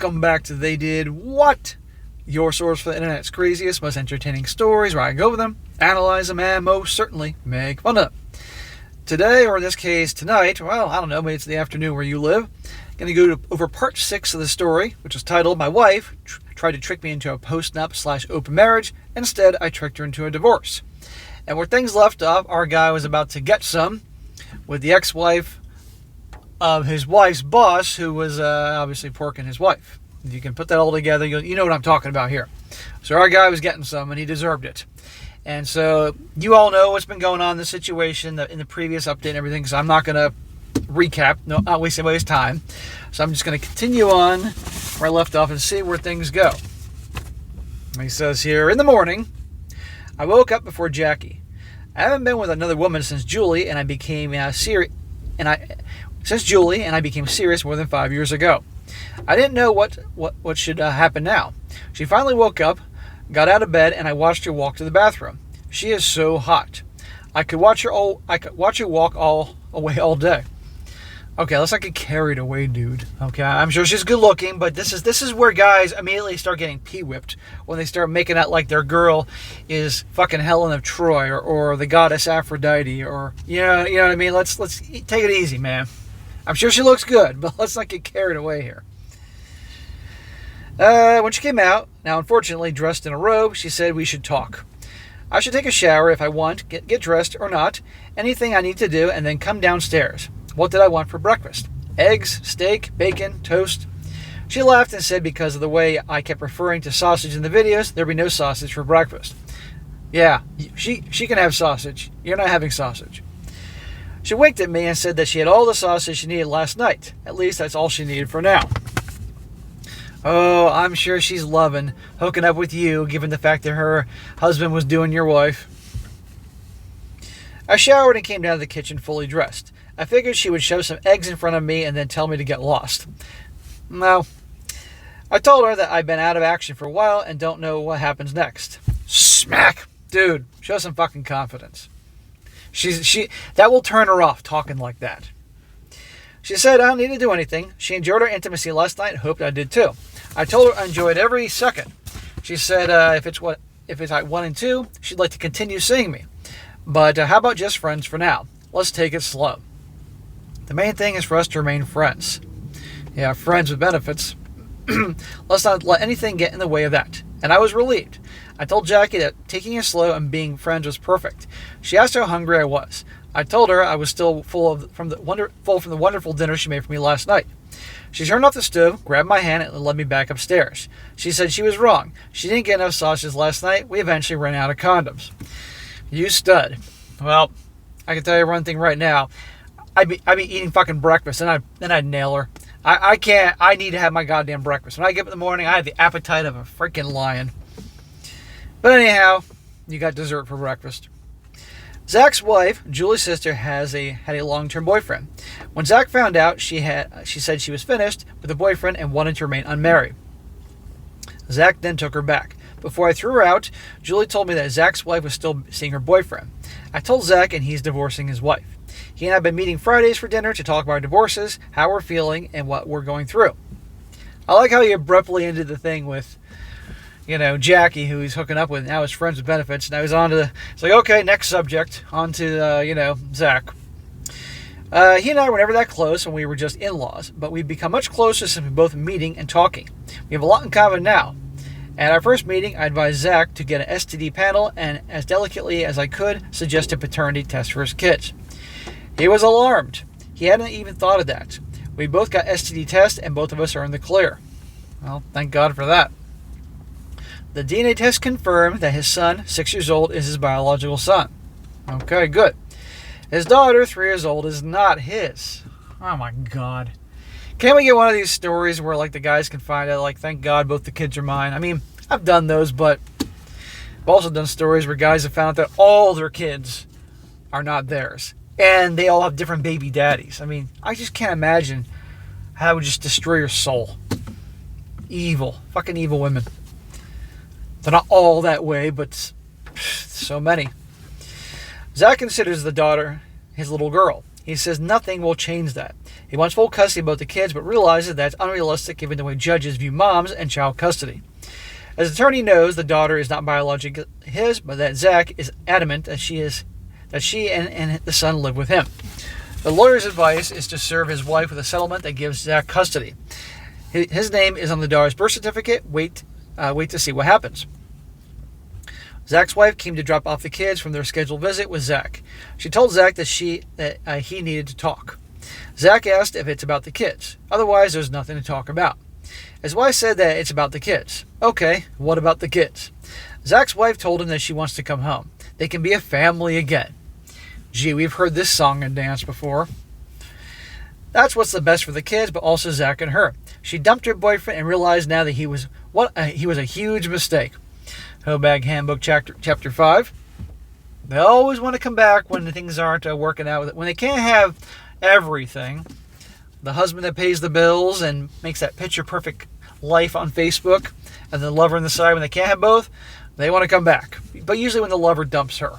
Welcome back to They Did What? Your source for the internet's craziest, most entertaining stories, where I go over them, analyze them, and most certainly make fun of them. Today, or in this case tonight, well, I don't know, maybe it's the afternoon where you live, I'm going to go over part 6 of the story, which is titled, My Wife Tried to Trick Me into a Post-Nup/Open Marriage. Instead, I tricked her into a divorce. And where things left off, our guy was about to get some with the ex-wife of his wife's boss, who was obviously porking his wife. If you can put that all together, you know what I'm talking about here. So our guy was getting some, and he deserved it. And so you all know what's been going on in the situation in the previous update and everything, so I'm not going to recap, not waste anybody's time. So I'm just going to continue on where I left off and see where things go. And he says here, in the morning, I woke up before Jackie. I haven't been with another woman since Julie, and I became serious. I became serious more than 5 years ago. I didn't know what should happen now. She finally woke up, got out of bed, and I watched her walk to the bathroom. She is so hot. I could watch her walk all day. Okay, let's not get carried away, dude. Okay, I'm sure she's good looking, but this is where guys immediately start getting pee-whipped when they start making out like their girl is fucking Helen of Troy or the goddess Aphrodite, or you know what I mean. Let's take it easy, man. I'm sure she looks good, but let's not get carried away here. When she came out, now unfortunately dressed in a robe, she said we should talk. I should take a shower if I want, get dressed or not, anything I need to do, and then come downstairs. What did I want for breakfast? Eggs, steak, bacon, toast? She laughed and said because of the way I kept referring to sausage in the videos, there'd be no sausage for breakfast. Yeah, she can have sausage. You're not having sausage. She winked at me and said that she had all the sausage she needed last night. At least that's all she needed for now. Oh, I'm sure she's loving hooking up with you, given the fact that her husband was doing your wife. I showered and came down to the kitchen fully dressed. I figured she would shove some eggs in front of me and then tell me to get lost. No. I told her that I've been out of action for a while and don't know what happens next. Smack! Dude, show some fucking confidence. That will turn her off, talking like that. She said I don't need to do anything. She enjoyed our intimacy last night and hoped I did too. I told her I enjoyed every second. She said if it's at 1 and 2, she'd like to continue seeing me. But how about just friends for now? Let's take it slow. The main thing is for us to remain friends. Yeah, friends with benefits. Let's not let anything get in the way of that. And I was relieved. I told Jackie that taking it slow and being friends was perfect. She asked how hungry I was. I told her I was still full from the wonderful dinner she made for me last night. She turned off the stove, grabbed my hand, and led me back upstairs. She said she was wrong. She didn't get enough sausages last night. We eventually ran out of condoms. You stud. Well, I can tell you one thing right now. I'd be eating fucking breakfast, and then I'd nail her. I can't. I need to have my goddamn breakfast. When I get up in the morning, I have the appetite of a freaking lion. But anyhow, you got dessert for breakfast. Zach's wife, Julie's sister, had a long-term boyfriend. When Zach found out, she said she was finished with a boyfriend and wanted to remain unmarried. Zach then took her back. Before I threw her out, Julie told me that Zach's wife was still seeing her boyfriend. I told Zach, and he's divorcing his wife. He and I have been meeting Fridays for dinner to talk about our divorces, how we're feeling, and what we're going through. I like how he abruptly ended the thing with, Jackie, who he's hooking up with, now is friends with benefits. Now he's on to it's like, okay, next subject, on to, Zach. He and I were never that close when we were just in-laws, but we've become much closer since we're both meeting and talking. We have a lot in common now. At our first meeting, I advised Zach to get an STD panel and, as delicately as I could, suggest a paternity test for his kids. He was alarmed. He hadn't even thought of that. We both got STD tests, and both of us are in the clear. Well, thank God for that. The DNA test confirmed that his son, 6 years old, is his biological son. Okay, good. His daughter, 3 years old, is not his. Oh my God. Can't we get one of these stories where the guys can find out, thank God both the kids are mine? I mean, I've done those, but I've also done stories where guys have found out that all their kids are not theirs. And they all have different baby daddies. I mean, I just can't imagine how it would just destroy your soul. Evil. Fucking evil women. They're not all that way, but so many. Zach considers the daughter his little girl. He says nothing will change that. He wants full custody of both the kids, but realizes that's unrealistic given the way judges view moms and child custody. As attorney knows, the daughter is not biologically his, but that Zach is adamant that she and the son live with him. The lawyer's advice is to serve his wife with a settlement that gives Zach custody. His name is on the daughter's birth certificate. Wait to see what happens. Zach's wife came to drop off the kids from their scheduled visit with Zach. She told Zach that he needed to talk. Zach asked if it's about the kids. Otherwise, there's nothing to talk about. His wife said that it's about the kids. Okay, what about the kids? Zach's wife told him that she wants to come home. They can be a family again. Gee, we've heard this song and dance before. That's what's the best for the kids, but also Zach and her. She dumped her boyfriend and realized now that he was a huge mistake. Hobag Handbook Chapter 5. They always want to come back when things aren't working out. When they can't have everything. The husband that pays the bills and makes that picture-perfect life on Facebook, and the lover on the side, when they can't have both, they want to come back. But usually when the lover dumps her.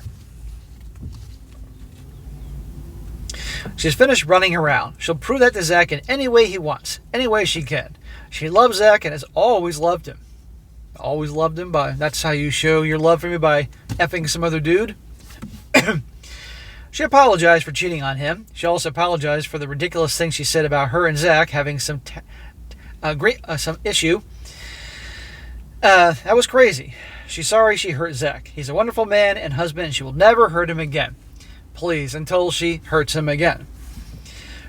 She's finished running around. She'll prove that to Zach in any way he wants, any way she can. She loves Zach and has always loved him. Always loved him that's how you show your love for me, by effing some other dude. She apologized for cheating on him. She also apologized for the ridiculous things she said about her and Zach having some issue. That was crazy. She's sorry she hurt Zach. He's a wonderful man and husband, and she will never hurt him again. Please, until she hurts him again.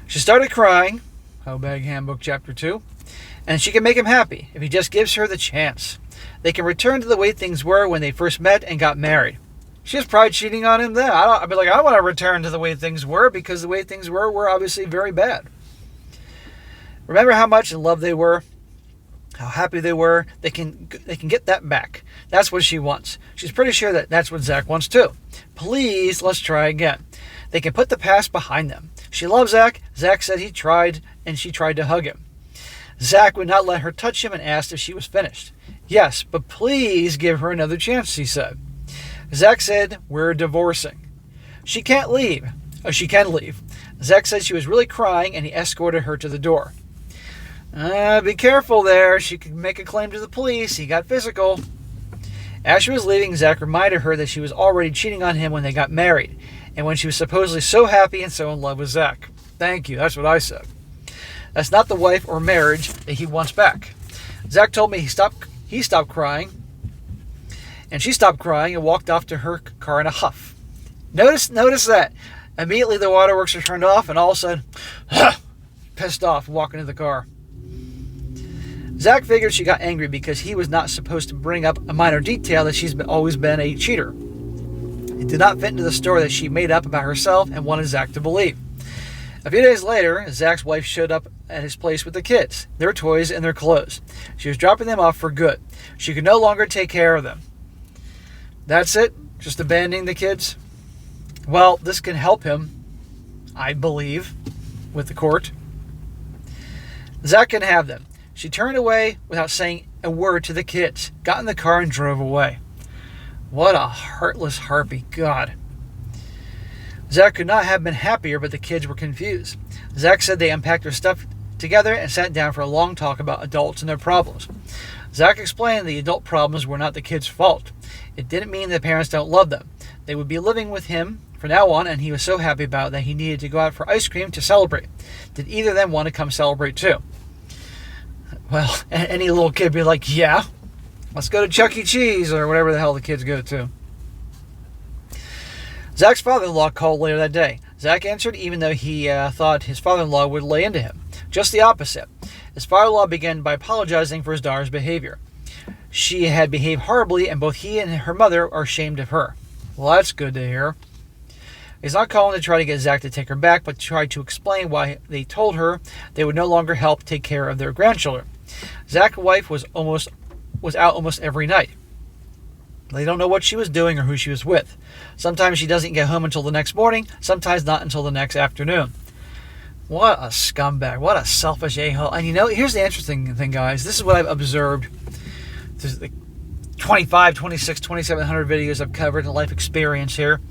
She started crying. Hobag Handbook Chapter 2. And she can make him happy if he just gives her the chance. They can return to the way things were when they first met and got married. She has pride cheating on him then. I'd be like, I want to return to the way things were, because the way things were obviously very bad. Remember how much in love they were, how happy they were. They can get that back. That's what she wants. She's pretty sure that that's what Zach wants too. Please, let's try again. They can put the past behind them. She loves Zach. Zach said he tried, and she tried to hug him. Zach would not let her touch him and asked if she was finished. Yes, but please give her another chance, he said. Zach said, we're divorcing. She can't leave. She can leave. Zach said she was really crying, and he escorted her to the door. Be careful there. She could make a claim to the police. He got physical. As she was leaving, Zach reminded her that she was already cheating on him when they got married, and when she was supposedly so happy and so in love with Zach. Thank you. That's what I said. That's not the wife or marriage that he wants back. Zach told me he stopped crying, and she stopped crying and walked off to her car in a huff. Notice that. Immediately the waterworks are turned off, and all of a sudden, pissed off, walking to the car. Zach figured she got angry because he was not supposed to bring up a minor detail that she's always been a cheater. It did not fit into the story that she made up about herself and wanted Zach to believe. A few days later, Zach's wife showed up at his place with the kids, their toys, and their clothes. She was dropping them off for good. She could no longer take care of them. That's it? Just abandoning the kids? Well, this can help him, I believe, with the court. Zach can have them. She turned away without saying a word to the kids, got in the car, and drove away. What a heartless harpy. God. Zach could not have been happier, but the kids were confused. Zach said they unpacked their stuff together and sat down for a long talk about adults and their problems. Zach explained the adult problems were not the kids' fault. It didn't mean the parents don't love them. They would be living with him from now on, and he was so happy about it that he needed to go out for ice cream to celebrate. Did either of them want to come celebrate too? Well, any little kid would be like, yeah, let's go to Chuck E. Cheese, or whatever the hell the kids go to. Zach's father-in-law called later that day. Zach answered even though he thought his father-in-law would lay into him. Just the opposite. His father-in-law began by apologizing for his daughter's behavior. She had behaved horribly, and both he and her mother are ashamed of her. Well, that's good to hear. He's not calling to try to get Zach to take her back, but tried to explain why they told her they would no longer help take care of their grandchildren. Zach's wife was out almost every night. They don't know what she was doing or who she was with. Sometimes she doesn't get home until the next morning, sometimes not until the next afternoon. What a scumbag. What a selfish a-hole. And here's the interesting thing, guys. This is what I've observed. This is the 25, 26, 2,700 videos I've covered in life experience here.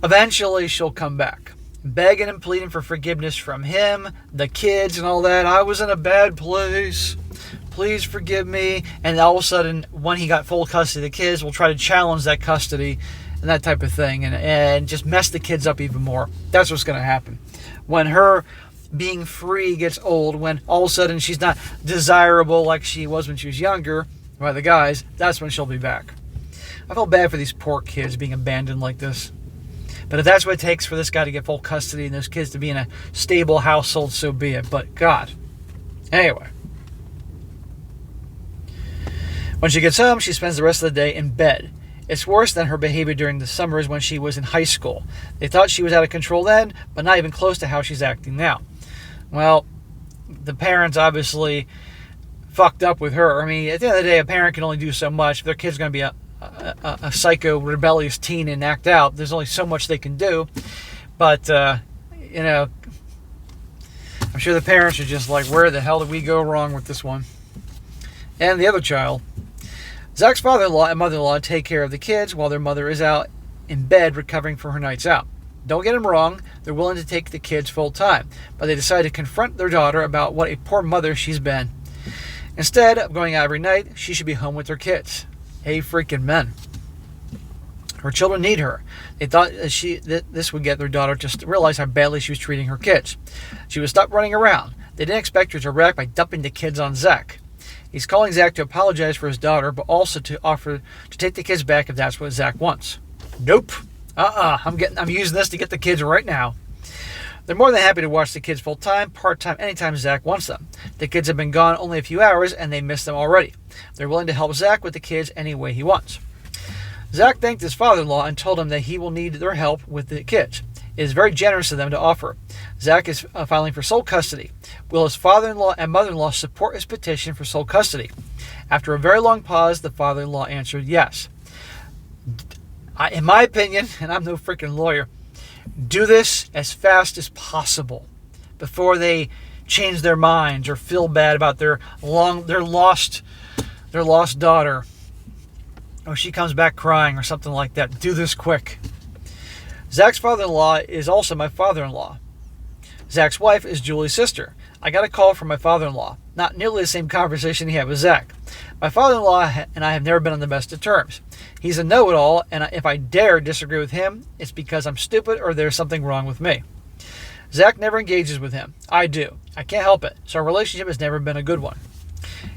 Eventually, she'll come back. begging and pleading for forgiveness from him, the kids, and all that. I was in a bad place. Please forgive me. And all of a sudden, when he got full custody of the kids, we'll try to challenge that custody and that type of thing, and just mess the kids up even more. That's what's going to happen. When her being free gets old, when all of a sudden she's not desirable like she was when she was younger by the guys, that's when she'll be back. I feel bad for these poor kids being abandoned like this. But if that's what it takes for this guy to get full custody and those kids to be in a stable household, so be it. But God. Anyway. When she gets home, she spends the rest of the day in bed. It's worse than her behavior during the summers when she was in high school. They thought she was out of control then, but not even close to how she's acting now. Well, the parents obviously fucked up with her. I mean, at the end of the day, a parent can only do so much. If their kid's going to be a psycho, rebellious teen and act out, there's only so much they can do. But, I'm sure the parents are just like, where the hell did we go wrong with this one? And the other child. Zach's father-in-law and mother-in-law take care of the kids while their mother is out in bed recovering from her nights out. Don't get them wrong, they're willing to take the kids full-time, but they decide to confront their daughter about what a poor mother she's been. Instead of going out every night, she should be home with her kids. Hey, freaking men. Her children need her. They thought that this would get their daughter just to realize how badly she was treating her kids. She would stop running around. They didn't expect her to react by dumping the kids on Zach. He's calling Zach to apologize for his daughter, but also to offer to take the kids back if that's what Zach wants. Nope. I'm using this to get the kids right now. They're more than happy to watch the kids full-time, part-time, anytime Zach wants them. The kids have been gone only a few hours, and they miss them already. They're willing to help Zach with the kids any way he wants. Zach thanked his father-in-law and told him that he will need their help with the kids. It is very generous of them to offer. Zach is filing for sole custody. Will his father-in-law and mother-in-law support his petition for sole custody? After a very long pause, the father-in-law answered yes. In my opinion, and I'm no freaking lawyer, do this as fast as possible before they change their minds or feel bad about their lost daughter, or she comes back crying or something like that. Do this quick. Zach's father-in-law is also my father-in-law. Zach's wife is Julie's sister. I got a call from my father-in-law. Not nearly the same conversation he had with Zach. My father-in-law and I have never been on the best of terms. He's a know-it-all, and if I dare disagree with him, it's because I'm stupid or there's something wrong with me. Zach never engages with him. I do. I can't help it, so our relationship has never been a good one.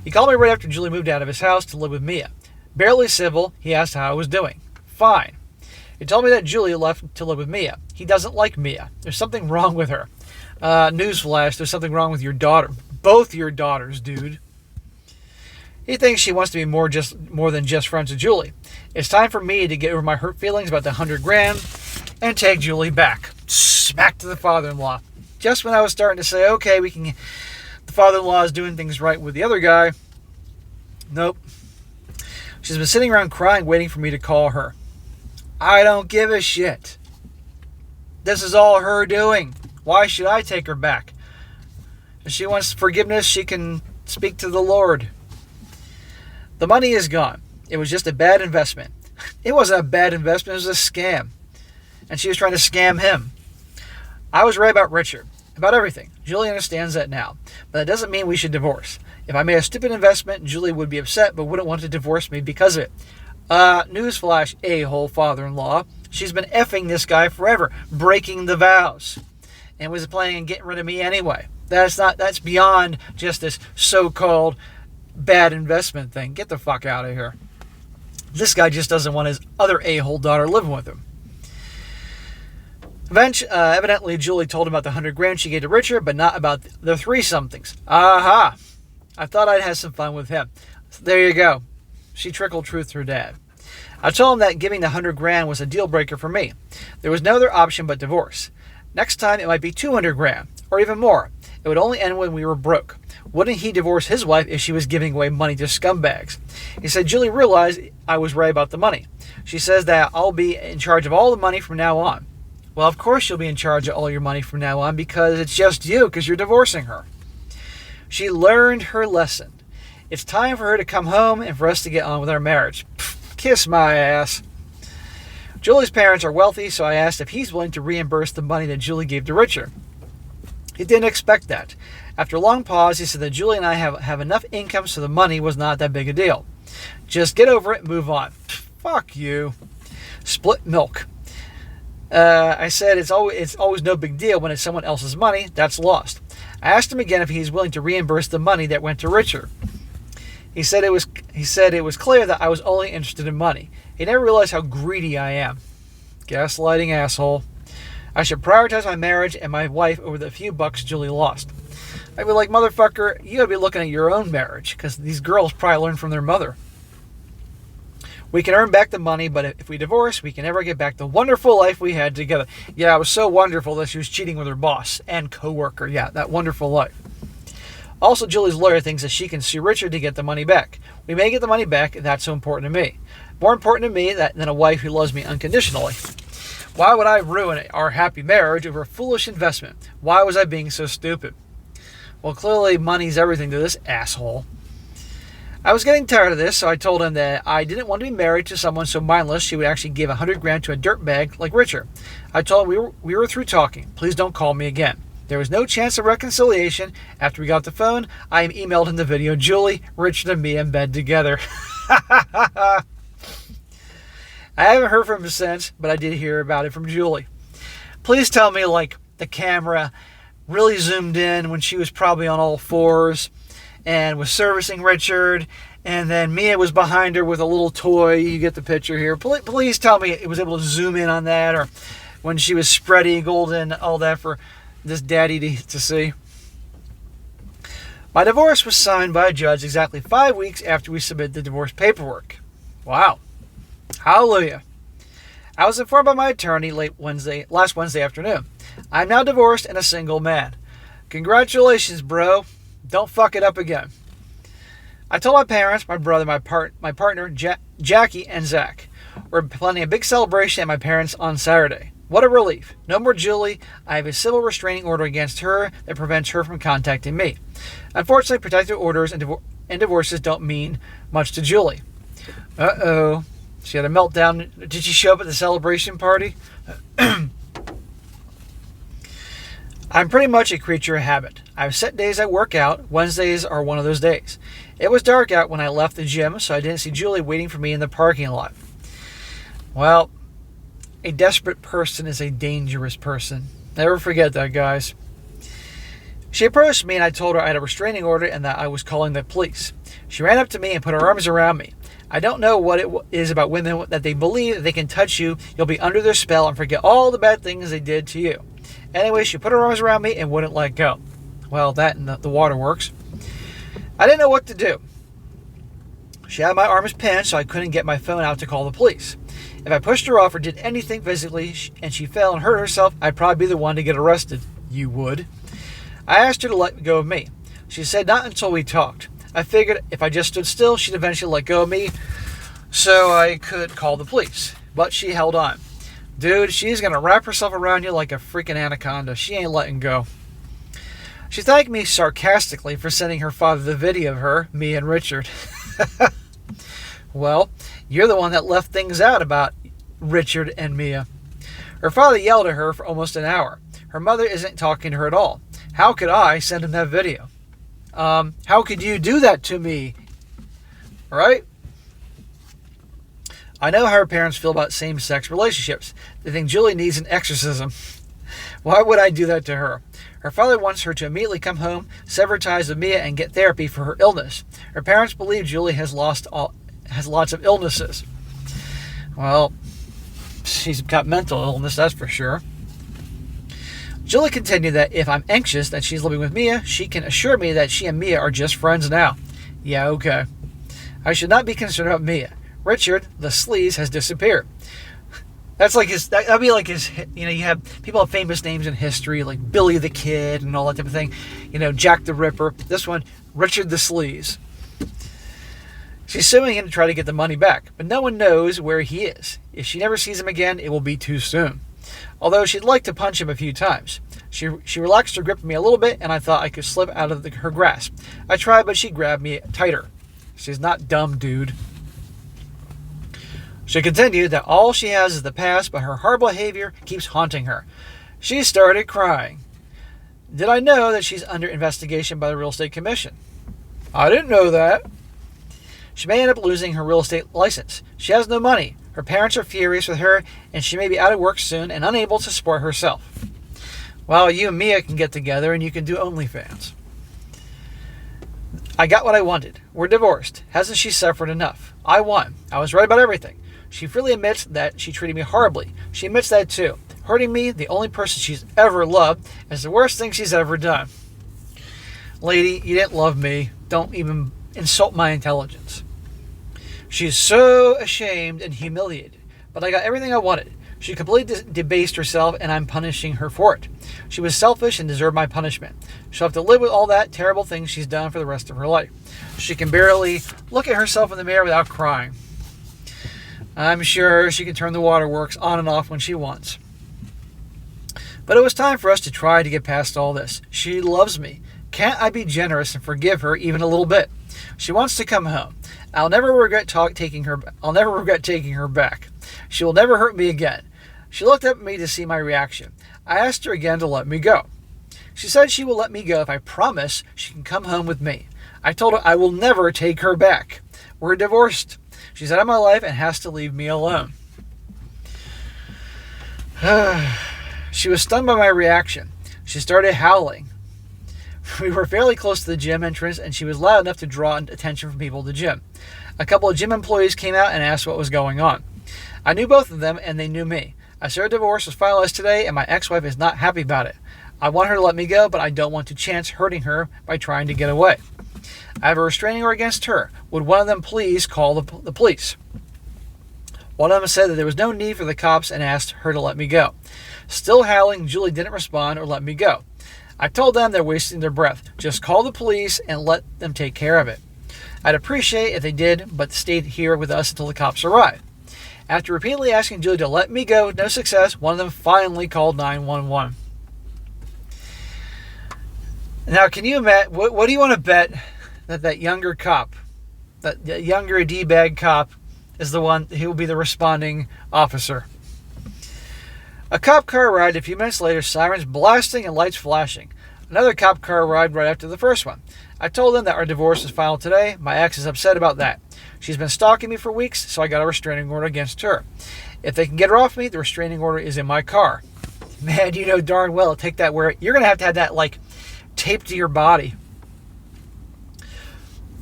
He called me right after Julie moved out of his house to live with Mia. Barely civil, he asked how I was doing. Fine. He told me that Julie left to live with Mia. He doesn't like Mia. There's something wrong with her. Newsflash, there's something wrong with your daughter. Both your daughters, dude. He thinks she wants to be more than just friends with Julie. It's time for me to get over my hurt feelings about the $100,000 and take Julie back. Smack to the father-in-law. Just when I was starting to say, okay, the father-in-law is doing things right with the other guy. Nope. She's been sitting around crying, waiting for me to call her. I don't give a shit. This is all her doing. Why should I take her back? If she wants forgiveness, she can speak to the Lord. The money is gone. It was just a bad investment. It wasn't a bad investment. It was a scam. And she was trying to scam him. I was right about Richard. About everything. Julie understands that now. But that doesn't mean we should divorce. If I made a stupid investment, Julie would be upset but wouldn't want to divorce me because of it. Newsflash, a-hole father-in-law. She's been effing this guy forever, breaking the vows, and was planning on getting rid of me anyway. That's beyond just this so-called bad investment thing. Get the fuck out of here. This guy just doesn't want his other a-hole daughter living with him. Evidently, Julie told him about the $100,000 she gave to Richard, but not about the three-somethings. Aha! I thought I'd have some fun with him. So there you go. She trickled truth to her dad. I told him that giving the $100,000 was a deal breaker for me. There was no other option but divorce. Next time it might be $200,000 or even more. It would only end when we were broke. Wouldn't he divorce his wife if she was giving away money to scumbags? He said Julie realized I was right about the money. She says that I'll be in charge of all the money from now on. Well, of course you'll be in charge of all your money from now on because it's just you because you're divorcing her. She learned her lesson. It's time for her to come home and for us to get on with our marriage. Pfft, kiss my ass. Julie's parents are wealthy, so I asked if he's willing to reimburse the money that Julie gave to Richard. He didn't expect that. After a long pause, he said that Julie and I have enough income, so the money was not that big a deal. Just get over it and move on. Fuck you. Split milk. I said it's always no big deal when it's someone else's money that's lost. I asked him again if he's willing to reimburse the money that went to Richard. He said it was clear that I was only interested in money. He never realized how greedy I am. Gaslighting asshole. I should prioritize my marriage and my wife over the few bucks Julie lost. I'd be like, motherfucker, you gotta be looking at your own marriage, because these girls probably learned from their mother. We can earn back the money, but if we divorce, we can never get back the wonderful life we had together. Yeah, it was so wonderful that she was cheating with her boss and coworker. Yeah, that wonderful life. Also, Julie's lawyer thinks that she can sue Richard to get the money back. We may get the money back, and that's so important to me. More important to me than a wife who loves me unconditionally. Why would I ruin our happy marriage over a foolish investment? Why was I being so stupid? Well, clearly money's everything to this asshole. I was getting tired of this, so I told him that I didn't want to be married to someone so mindless she would actually give $100,000 to a dirtbag like Richard. I told him we were through talking. Please don't call me again. There was no chance of reconciliation. After we got the phone, I emailed him the video. Julie, Richard, and me in bed together. I haven't heard from him since, but I did hear about it from Julie. Please tell me, like, the camera really zoomed in when she was probably on all fours and was servicing Richard, and then Mia was behind her with a little toy. You get the picture here. Please tell me it was able to zoom in on that, or when she was spread eagled and all that for this daddy to see. My divorce was signed by a judge exactly 5 weeks after we submitted the divorce paperwork. Wow. Hallelujah. I was informed by my attorney last Wednesday afternoon. I'm now divorced and a single man. Congratulations, bro. Don't fuck it up again. I told my parents, my brother, my partner, Jackie, and Zach. We're planning a big celebration at my parents' on Saturday. What a relief. No more Julie. I have a civil restraining order against her that prevents her from contacting me. Unfortunately, protective orders and divorces don't mean much to Julie. Uh-oh. She had a meltdown. Did she show up at the celebration party? I'm pretty much a creature of habit. I have set days I work out. Wednesdays are one of those days. It was dark out when I left the gym, so I didn't see Julie waiting for me in the parking lot. Well, a desperate person is a dangerous person. Never forget that, guys. She approached me and I told her I had a restraining order and that I was calling the police. She ran up to me and put her arms around me. I don't know what it is about women that they believe that they can touch you, you'll be under their spell and forget all the bad things they did to you. Anyway, she put her arms around me and wouldn't let go. Well, that and the waterworks. I didn't know what to do. She had my arms pinched so I couldn't get my phone out to call the police. If I pushed her off or did anything physically and she fell and hurt herself, I'd probably be the one to get arrested. You would. I asked her to let go of me. She said not until we talked. I figured if I just stood still, she'd eventually let go of me so I could call the police. But she held on. Dude, she's going to wrap herself around you like a freaking anaconda. She ain't letting go. She thanked me sarcastically for sending her father the video of her, me and Richard. Well, you're the one that left things out about Richard and Mia. Her father yelled at her for almost an hour. Her mother isn't talking to her at all. How could I send him that video? How could you do that to me? Right? I know how her parents feel about same-sex relationships. They think Julie needs an exorcism. Why would I do that to her? Her father wants her to immediately come home, sever ties with Mia, and get therapy for her illness. Her parents believe Julie has lots of illnesses. Well, she's got mental illness, that's for sure. Julie continued that if I'm anxious that she's living with Mia, she can assure me that she and Mia are just friends now. Yeah, okay. I should not be concerned about Mia. Richard, the sleaze, has disappeared. That's like that'd be like his, you have people have famous names in history, like Billy the Kid and all that type of thing. Jack the Ripper. This one, Richard the Sleaze. She's suing him to try to get the money back, but no one knows where he is. If she never sees him again, it will be too soon. Although she'd like to punch him a few times. She relaxed her grip on me a little bit, and I thought I could slip out of her grasp. I tried, but she grabbed me tighter. She's not dumb, dude. She continued that all she has is the past, but her horrible behavior keeps haunting her. She started crying. Did I know that she's under investigation by the Real Estate Commission? I didn't know that. She may end up losing her real estate license. She has no money. Her parents are furious with her, and she may be out of work soon and unable to support herself. Well, you and Mia can get together and you can do OnlyFans. I got what I wanted. We're divorced. Hasn't she suffered enough? I won. I was right about everything. She freely admits that she treated me horribly. She admits that too. Hurting me, the only person she's ever loved, is the worst thing she's ever done. Lady, you didn't love me. Don't even insult my intelligence. She's so ashamed and humiliated. But I got everything I wanted. She completely debased herself, and I'm punishing her for it. She was selfish and deserved my punishment. She'll have to live with all that terrible things she's done for the rest of her life. She can barely look at herself in the mirror without crying. I'm sure she can turn the waterworks on and off when she wants. But it was time for us to try to get past all this. She loves me. Can't I be generous and forgive her even a little bit? She wants to come home. I'll never regret taking her back. She will never hurt me again. She looked up at me to see my reaction. I asked her again to let me go. She said she will let me go if I promise she can come home with me. I told her I will never take her back. We're divorced. She's out of my life and has to leave me alone. She was stunned by my reaction. She started howling. We were fairly close to the gym entrance, and she was loud enough to draw attention from people at the gym. A couple of gym employees came out and asked what was going on. I knew both of them, and they knew me. I said our divorce was finalized today, and my ex-wife is not happy about it. I want her to let me go, but I don't want to chance hurting her by trying to get away. I have a restraining order against her. Would one of them please call the police? One of them said that there was no need for the cops and asked her to let me go. Still howling, Julie didn't respond or let me go. I told them they're wasting their breath. Just call the police and let them take care of it. I'd appreciate if they did, but stayed here with us until the cops arrived. After repeatedly asking Julie to let me go with no success, one of them finally called 911. Now, can you imagine, what do you want to bet that younger cop, that younger D-bag cop, is the one who will be the responding officer? A cop car arrived a few minutes later, sirens blasting and lights flashing. Another cop car arrived right after the first one. I told them that our divorce is final today. My ex is upset about that. She's been stalking me for weeks, so I got a restraining order against her. If they can get her off me, the restraining order is in my car. Man, you know darn well, take that where you're going to have that, like, taped to your body.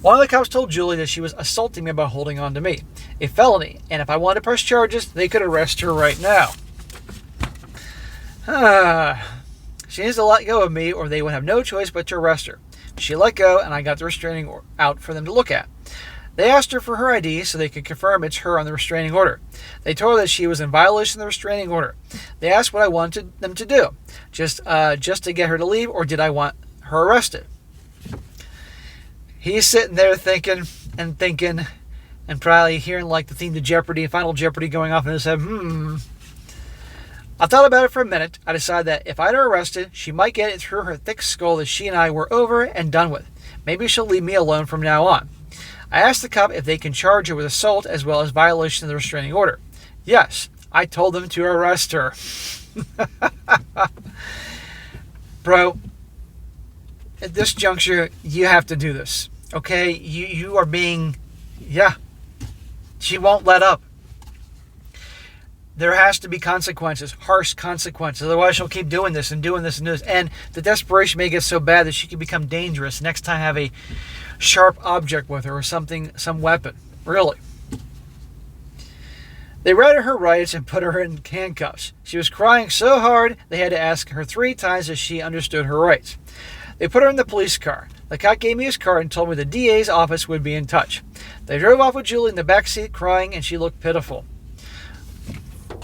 One of the cops told Julie that she was assaulting me by holding on to me. A felony, and if I wanted to press charges, they could arrest her right now. She needs to let go of me, or they would have no choice but to arrest her. She let go, and I got the restraining order out for them to look at. They asked her for her ID so they could confirm it's her on the restraining order. They told her that she was in violation of the restraining order. They asked what I wanted them to do, just to get her to leave, or did I want her arrested? He's sitting there thinking, and probably hearing like the theme to Jeopardy, Final Jeopardy going off in his head. I thought about it for a minute. I decided that if I had her arrested, she might get it through her thick skull that she and I were over and done with. Maybe she'll leave me alone from now on. I asked the cop if they can charge her with assault as well as violation of the restraining order. Yes, I told them to arrest her. Bro, at this juncture, you have to do this. Okay? You are being... Yeah. She won't let up. There has to be consequences, harsh consequences. Otherwise, she'll keep doing this and doing this and doing this. And the desperation may get so bad that she can become dangerous. Next time, have a sharp object with her or something, some weapon. Really. They read her rights and put her in handcuffs. She was crying so hard, they had to ask her 3 times if she understood her rights. They put her in the police car. The cop gave me his card and told me the DA's office would be in touch. They drove off with Julie in the back seat crying, and she looked pitiful.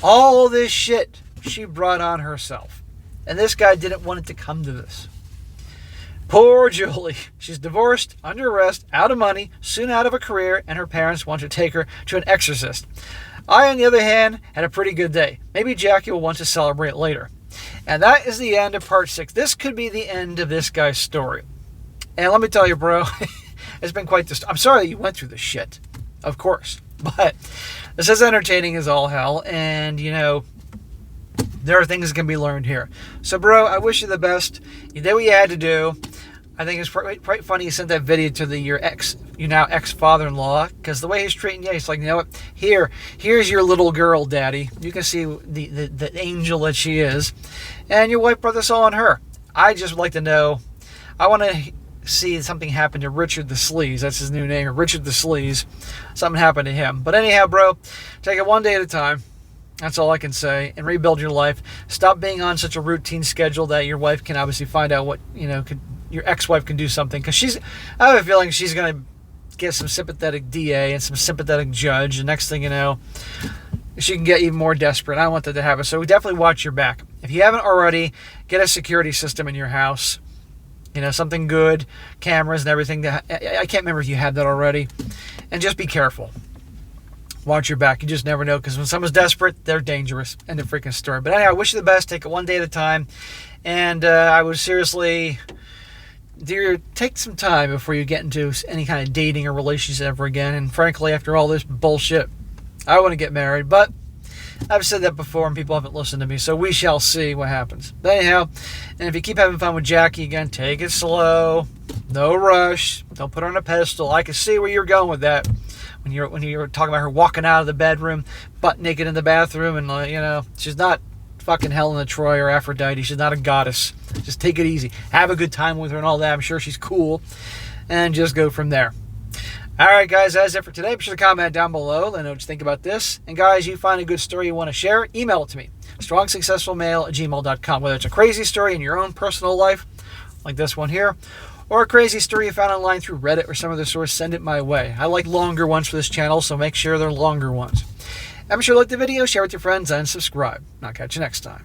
All this shit she brought on herself. And this guy didn't want it to come to this. Poor Julie. She's divorced, under arrest, out of money, soon out of a career, and her parents want to take her to an exorcist. I, on the other hand, had a pretty good day. Maybe Jackie will want to celebrate later. And that is the end of part 6. This could be the end of this guy's story. And let me tell you, bro, it's been quite I'm sorry that you went through this shit. Of course. But this is entertaining as all hell, and, you know, there are things that can be learned here. So, bro, I wish you the best. You did what you had to do. I think it's quite funny you sent that video to your now ex-father-in-law, because the way he's treating you, he's like, you know what? Here's your little girl, Daddy. You can see the angel that she is, and your wife brought this all on her. I just would like to know. I want to see something happen to Richard the Sleaze. That's his new name, Richard the Sleaze. Something happened to him. But anyhow, bro, take it one day at a time. That's all I can say. And rebuild your life. Stop being on such a routine schedule that your wife can obviously find out what, you know, your ex-wife can do something. Because I have a feeling she's going to get some sympathetic DA and some sympathetic judge. And next thing you know, she can get even more desperate. I don't want that to happen. So definitely watch your back. If you haven't already, get a security system in your house. You know, something good, cameras and everything. I can't remember if you had that already. And just be careful. Watch your back. You just never know, because when someone's desperate, they're dangerous. End of freaking story. But anyhow, I wish you the best. Take it one day at a time. And I would seriously, dear, take some time before you get into any kind of dating or relationship ever again. And frankly, after all this bullshit, I want to get married. But I've said that before and people haven't listened to me, so we shall see what happens. But anyhow, and if you keep having fun with Jackie again, take it slow. No rush. Don't put her on a pedestal. I can see where you're going with that. When you're talking about her walking out of the bedroom, butt naked in the bathroom, and you know, she's not fucking Helen of Troy or Aphrodite. She's not a goddess. Just take it easy. Have a good time with her and all that. I'm sure she's cool. And just go from there. Alright guys, that's it for today. Be sure to comment down below. Let me know what you think about this. And guys, you find a good story you want to share, email it to me. strongsuccessfulmale@gmail.com. Whether it's a crazy story in your own personal life, like this one here, or a crazy story you found online through Reddit or some other source, send it my way. I like longer ones for this channel, so make sure they're longer ones. And be sure to like the video, share with your friends, and subscribe. And I'll catch you next time.